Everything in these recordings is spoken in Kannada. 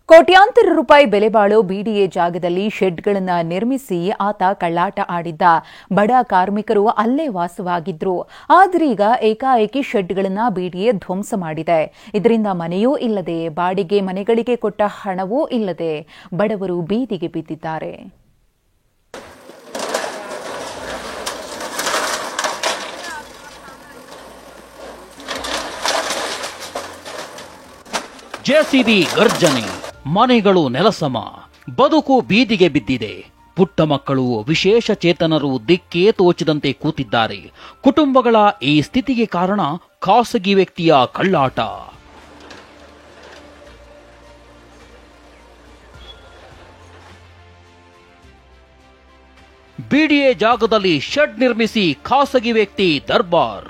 ಕೋಟ್ಯಾಂತರ ರೂಪಾಯಿ ಬೆಲೆ ಬಾಳೋ ಬಿಡಿಎ ಜಾಗದಲ್ಲಿ ಶೆಡ್ಗಳನ್ನು ನಿರ್ಮಿಸಿ ಆತ ಕಳ್ಳಾಟ ಆಡಿದ್ದ. ಬಡ ಕಾರ್ಮಿಕರು ಅಲ್ಲೇ ವಾಸವಾಗಿದ್ರು. ಆದ್ರೀಗ ಏಕಾಏಕಿ ಶೆಡ್ಗಳನ್ನು ಬಿಡಿಎ ಧ್ವಂಸ ಮಾಡಿದೆ. ಇದರಿಂದ ಮನೆಯೂ ಇಲ್ಲದೆ, ಬಾಡಿಗೆ ಮನೆಗಳಿಗೆ ಕೊಟ್ಟ ಹಣವೂ ಇಲ್ಲದೆ ಬಡವರು ಬೀದಿಗೆ ಬಿದ್ದಿದ್ದಾರೆ. ಜೆಸಿಬಿ ಗರ್ಜನೆ, ಮನೆಗಳು ನೆಲಸಮ, ಬದುಕು ಬೀದಿಗೆ ಬಿದ್ದಿದೆ. ಪುಟ್ಟ ಮಕ್ಕಳು, ವಿಶೇಷ ಚೇತನರು ದಿಕ್ಕೇ ತೋಚದಂತೆ ಕೂತಿದ್ದಾರೆ. ಕುಟುಂಬಗಳ ಈ ಸ್ಥಿತಿಗೆ ಕಾರಣ ಖಾಸಗಿ ವ್ಯಕ್ತಿಯ ಕಳ್ಳಾಟ. ಬಿಡಿಎ ಜಾಗದಲ್ಲಿ ಶೆಡ್ ನಿರ್ಮಿಸಿ ಖಾಸಗಿ ವ್ಯಕ್ತಿ ದರ್ಬಾರ್.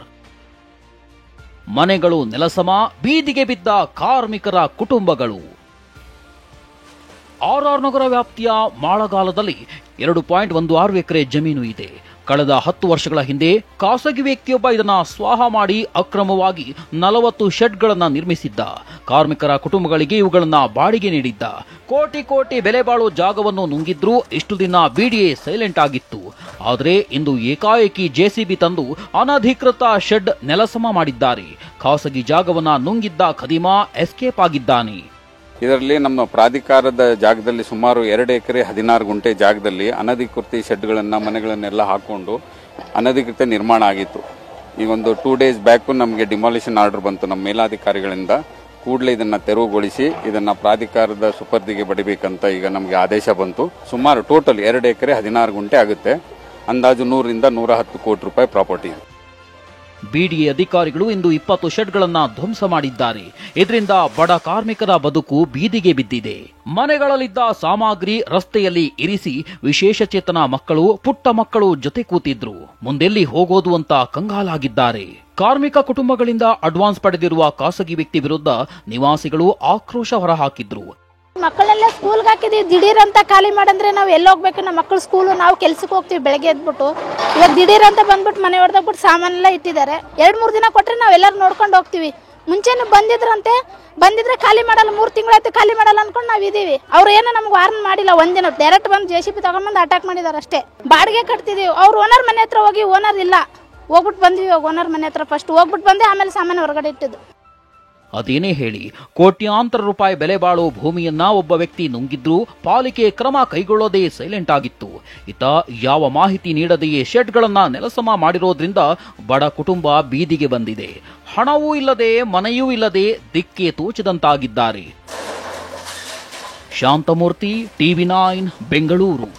ಮನೆಗಳು ನೆಲಸಮ, ಬೀದಿಗೆ ಬಿದ್ದ ಕಾರ್ಮಿಕರ ಕುಟುಂಬಗಳು. ಆರ್ಆರ್ ನಗರ ವ್ಯಾಪ್ತಿಯ ಮಾಳಗಾಲದಲ್ಲಿ 2.16 ಎಕರೆ ಜಮೀನು ಇದೆ. ಕಳೆದ 10 ವರ್ಷಗಳ ಹಿಂದೆ ಖಾಸಗಿ ವ್ಯಕ್ತಿಯೊಬ್ಬ ಇದನ್ನ ಸ್ವಾಹ ಮಾಡಿ ಅಕ್ರಮವಾಗಿ 40 ಶೆಡ್ಗಳನ್ನು ನಿರ್ಮಿಸಿದ್ದ. ಕಾರ್ಮಿಕರ ಕುಟುಂಬಗಳಿಗೆ ಇವುಗಳನ್ನ ಬಾಡಿಗೆ ನೀಡಿದ್ದ. ಕೋಟಿ ಬೆಲೆ ಬಾಳೋ ಜಾಗವನ್ನು ನುಂಗಿದ್ರೂ ಇಷ್ಟು ದಿನ ಬಿಡಿಎ ಸೈಲೆಂಟ್ ಆಗಿತ್ತು. ಆದರೆ ಇಂದು ಏಕಾಏಕಿ ಜೆಸಿಬಿ ತಂದು ಅನಧಿಕೃತ ಶೆಡ್ ನೆಲಸಮ ಮಾಡಿದ್ದಾರೆ. ಖಾಸಗಿ ಜಾಗವನ್ನ ನುಂಗಿದ್ದ ಖದೀಮ ಎಸ್ಕೇಪ್ ಆಗಿದ್ದಾನೆ. ಇದರಲ್ಲಿ ನಮ್ಮ ಪ್ರಾಧಿಕಾರದ ಜಾಗದಲ್ಲಿ ಸುಮಾರು 2 ಎಕರೆ 16 ಗುಂಟೆ ಜಾಗದಲ್ಲಿ ಅನಧಿಕೃತ ಶೆಡ್ಗಳನ್ನು ಮನೆಗಳನ್ನೆಲ್ಲ ಹಾಕೊಂಡು ಅನಧಿಕೃತ ನಿರ್ಮಾಣ ಆಗಿತ್ತು. ಈಗ ಒಂದು 2 ಡೇಸ್ ಬ್ಯಾಕ್ ನಮಗೆ ಡಿಮಾಲಿಷನ್ ಆರ್ಡರ್ ಬಂತು ನಮ್ಮ ಮೇಲಾಧಿಕಾರಿಗಳಿಂದ. ಕೂಡಲೇ ಇದನ್ನ ತೆರವುಗೊಳಿಸಿ ಇದನ್ನ ಪ್ರಾಧಿಕಾರದ ಸುಪರ್ದಿಗೆ ಬಡಿಬೇಕಂತ ಈಗ ನಮಗೆ ಆದೇಶ ಬಂತು. ಸುಮಾರು ಟೋಟಲ್ 2 ಎಕರೆ 16 ಗುಂಟೆ ಆಗುತ್ತೆ. ಅಂದಾಜು 100 ರಿಂದ 110 ಕೋಟಿ ರೂಪಾಯಿ ಪ್ರಾಪರ್ಟಿ. ಬಿಡಿಎ ಅಧಿಕಾರಿಗಳು ಇಂದು 20 ಶೆಡ್ಗಳನ್ನು ಧ್ವಂಸ ಮಾಡಿದ್ದಾರೆ. ಇದರಿಂದ ಬಡ ಕಾರ್ಮಿಕರ ಬದುಕು ಬೀದಿಗೆ ಬಿದ್ದಿದೆ. ಮನೆಗಳಲ್ಲಿದ್ದ ಸಾಮಗ್ರಿ ರಸ್ತೆಯಲ್ಲಿ ಇರಿಸಿ ವಿಶೇಷ ಚೇತನ ಮಕ್ಕಳು, ಪುಟ್ಟ ಮಕ್ಕಳು ಜೊತೆ ಕೂತಿದ್ರು. ಮುಂದೆಲ್ಲಿ ಹೋಗೋದು ಅಂತ ಕಂಗಾಲಾಗಿದ್ದಾರೆ. ಕಾರ್ಮಿಕ ಕುಟುಂಬಗಳಿಂದ ಅಡ್ವಾನ್ಸ್ ಪಡೆದಿರುವ ಖಾಸಗಿ ವ್ಯಕ್ತಿ ವಿರುದ್ಧ ನಿವಾಸಿಗಳು ಆಕ್ರೋಶ ಹೊರಹಾಕಿದ್ರು. ಮಕ್ಕಳೆಲ್ಲ ಸ್ಕೂಲ್ಗೆ ಹಾಕಿದ್ವಿ, ದಿಢೀರ್ ಅಂತ ಖಾಲಿ ಮಾಡಂದ್ರೆ ನಾವು ಎಲ್ಲಿ ಹೋಗ್ಬೇಕು? ನಮ್ಮ ಮಕ್ಕಳು ಸ್ಕೂಲು, ನಾವು ಕೆಲ್ಸಕ್ಕೆ ಹೋಗ್ತೀವಿ ಬೆಳಗ್ಗೆ ಎದ್ಬಿಟ್ಟು. ಇವಾಗ ದಿಢೀರ್ ಅಂತ ಬಂದ್ಬಿಟ್ಟು ಮನೆ ಹೊಡೆದ್ಬಿಟ್ಟು ಸಾಮಾನೆಲ್ಲ ಇಟ್ಟಿದ್ದಾರೆ. 2-3 ದಿನ ಕೊಟ್ಟರೆ ನಾವು ಎಲ್ಲರೂ ನೋಡ್ಕೊಂಡು ಹೋಗ್ತೀವಿ. ಮುಂಚೆನೂ ಬಂದಿದ್ರೆ ಖಾಲಿ ಮಾಡಲ್ಲ, 3 ತಿಂಗಳಾಯ್ತು ಖಾಲಿ ಮಾಡಲ್ಲ ಅನ್ಕೊಂಡು ನಾವು ಇದೀವಿ. ಅವ್ರು ಏನೋ ನಮ್ಗೆ ವಾರ್ನ್ ಮಾಡಿಲ್ಲ. ಒಂದಿನ ಡೈರೆಕ್ಟ್ ಬಂದು ಜೆಸಿಬಿ ತಗೊಂಡ್ಬಂದು ಅಟ್ಯಾಕ್ ಮಾಡಿದಾರೆ ಅಷ್ಟೇ. ಬಾಡಿಗೆ ಕಟ್ತಿದೀವಿ. ಅವ್ರು ಓನರ್ ಮನೆ ಹತ್ರ ಹೋಗಿ, ಓನರ್ ಇಲ್ಲ, ಹೋಗ್ಬಿಟ್ಟು ಬಂದ್ವಿ. ಓನರ್ ಮನೆ ಹತ್ರ ಫಸ್ಟ್ ಹೋಗ್ಬಿಟ್ಟು ಬಂದೆ, ಆಮೇಲೆ ಸಾಮಾನು ಹೊರಗಡೆ ಇಟ್ಟಿದ್ದು. ಅದೇನೇ ಹೇಳಿ, ಕೋಟ್ಯಾಂತರ ರೂಪಾಯಿ ಬೆಲೆ ಬಾಳೋ ಭೂಮಿಯನ್ನ ಒಬ್ಬ ವ್ಯಕ್ತಿ ನುಂಗಿದ್ರೂ ಪಾಲಿಕೆ ಕ್ರಮ ಕೈಗೊಳ್ಳೋದೇ ಸೈಲೆಂಟ್ ಆಗಿತ್ತು. ಇತ ಯಾವ ಮಾಹಿತಿ ನೀಡದೆಯೇ ಶೆಡ್ಗಳನ್ನ ನೆಲಸಮ ಮಾಡಿರೋದ್ರಿಂದ ಬಡ ಕುಟುಂಬ ಬೀದಿಗೆ ಬಂದಿದೆ. ಹಣವೂ ಇಲ್ಲದೆ, ಮನೆಯೂ ಇಲ್ಲದೆ ದಿಕ್ಕೇ ತೋಚದಂತಾಗಿದ್ದಾರೆ. ಶಾಂತಮೂರ್ತಿ, TV9 ಬೆಂಗಳೂರು.